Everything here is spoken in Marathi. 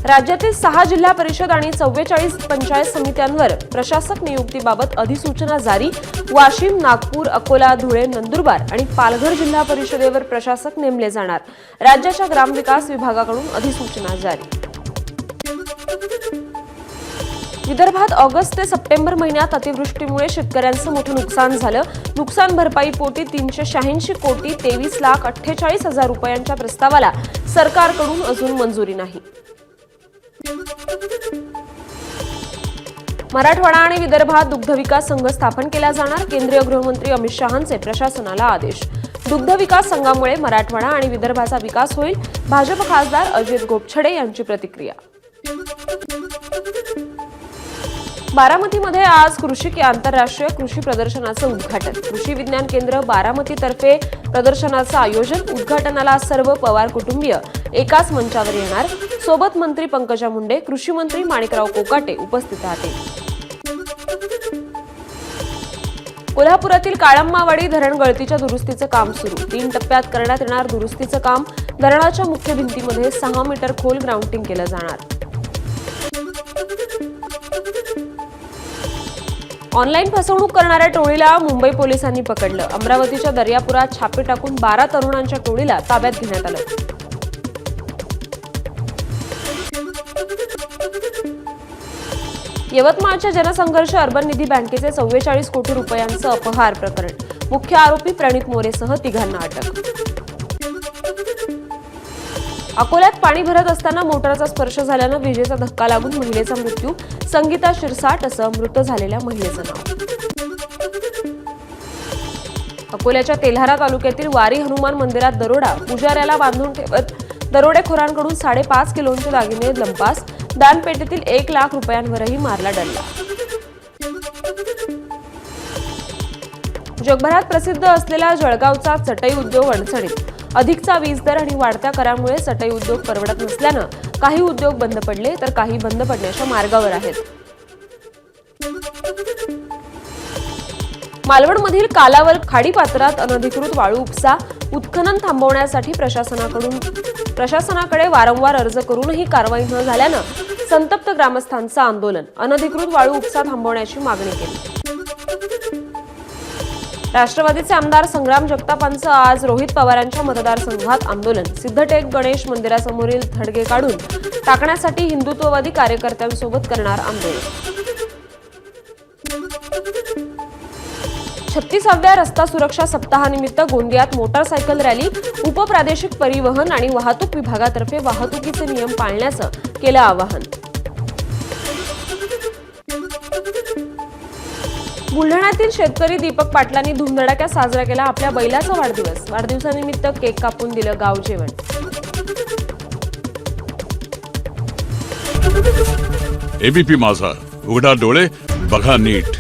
राज्यातील 6 जिल्हा परिषद आणि 44 पंचायत समित्यांवर प्रशासक नियुक्तीबाबत अधिसूचना जारी। वाशिम, नागपूर, अकोला, धुळे, नंदुरबार आणि पालघर जिल्हा परिषदेवर प्रशासक नेमले जाणार। राज्याच्या ग्रामविकास विभागाकडून अधिसूचना जारी। विदर्भात ऑगस्ट ते सप्टेंबर महिन्यात अतिवृष्टीमुळे शेतकऱ्यांचं मोठं नुकसान झालं। नुकसान भरपाईपोटी 386 कोटी 23,48,000 रुपयांच्या प्रस्तावाला सरकारकडून अजून मंजुरी नाही। मराठवाडा आणि विदर्भात दुग्धविकास संघ स्थापन केला जाणार। केंद्रीय गृहमंत्री अमित शहांचे प्रशासनाला आदेश। दुग्धविकास संघामुळे मराठवाडा आणि विदर्भाचा विकास होईल। भाजप खासदार अजित गोपछडे यांची प्रतिक्रिया। बारामतीमध्ये आज कृषी आंतरराष्ट्रीय कृषी प्रदर्शनाचं उद्घाटन। कृषी विज्ञान केंद्र बारामतीतर्फे प्रदर्शनाचं आयोजन। उद्घाटनाला सर्व पवार कुटुंबीय एकाच मंचावर येणार। सोबत मंत्री पंकजा मुंडे, कृषी मंत्री माणिकराव कोकाटे उपस्थित राहतील। कोल्हापुरातील काळम्मावाडी धरण गळतीच्या दुरुस्तीचं काम सुरू। 3 टप्प्यात करण्यात येणार दुरुस्तीचं काम। धरणाच्या मुख्य भिंतीमध्ये 6 मीटर खोल ग्राउंडिंग केलं जाणार। ऑनलाईन फसवणूक करणाऱ्या टोळीला मुंबई पोलिसांनी पकडलं। अमरावतीच्या दर्यापुरात छापे टाकून 12 तरुणांच्या टोळीला ताब्यात घेण्यात आलं। यवतमाळच्या जनसंघर्ष अर्बन निधी बँकेचे 44 कोटी रुपयांचं अपहार प्रकरण। मुख्य आरोपी प्रणित मोरेसह 3घांना अटक। अकोल्यात पाणी भरत असताना मोटारचा स्पर्श झाल्यानं विजेचा धक्का लागून महिलेचा मृत्यू। संगीता शिरसाट असं मृत झालेल्या महिलेचं नाव। अकोल्याच्या तेल्हारा तालुक्यातील वारी हनुमान मंदिरात दरोडा। पुजाऱ्याला बांधून ठेवत दरोडेखोरांकडून 5.5 किलोचे दागिने लंपास। दानपेटीतील 1 लाख रुपयांवरही मारला डल्ला। जगभरात प्रसिद्ध असलेला जळगावचा चटई उद्योग अडचणीत। अधिकचा वीज दर आणि वाढत्या करामुळे चटई उद्योग परवडत नसल्यानं काही उद्योग बंद पडले तर काही बंद पडण्याच्या मार्गावर आहेत। मालवणमधील कालावल खाडीपात्रात अनधिकृत वाळू उपसा। उत्खनन थांबवण्यासाठी प्रशासनाकडे वारंवार अर्ज करूनही कारवाई न झाल्यानं संतप्त ग्रामस्थांचं आंदोलन। अनधिकृत वाळू उपसा थांबवण्याची मागणी केली। राष्ट्रवादीचे आमदार संग्राम जगतापांचं आज रोहित पवारांच्या मतदारसंघात आंदोलन। सिद्धटेक गणेश मंदिरासमोरील थडगे काढून टाकण्यासाठी हिंदुत्ववादी कार्यकर्त्यांसोबत करणार आंदोलन। 36व्या रस्ता सुरक्षा सप्ताहानिमित्त गोंदियात मोटारसायकल रॅली। उपप्रादेशिक परिवहन आणि वाहतूक विभागातर्फे वाहतुकीचे नियम पाळण्याचं केलं आवाहन। बुलढाण्यातील शेतकरी दीपक पाटलांनी धुमधडाक्यात साजरा केला आपल्या बैलाचा वाढदिवस। वाढदिवसानिमित्त केक कापून दिलं गाव जेवण। एबीपी माझा, उघडा डोळे बघा नीट।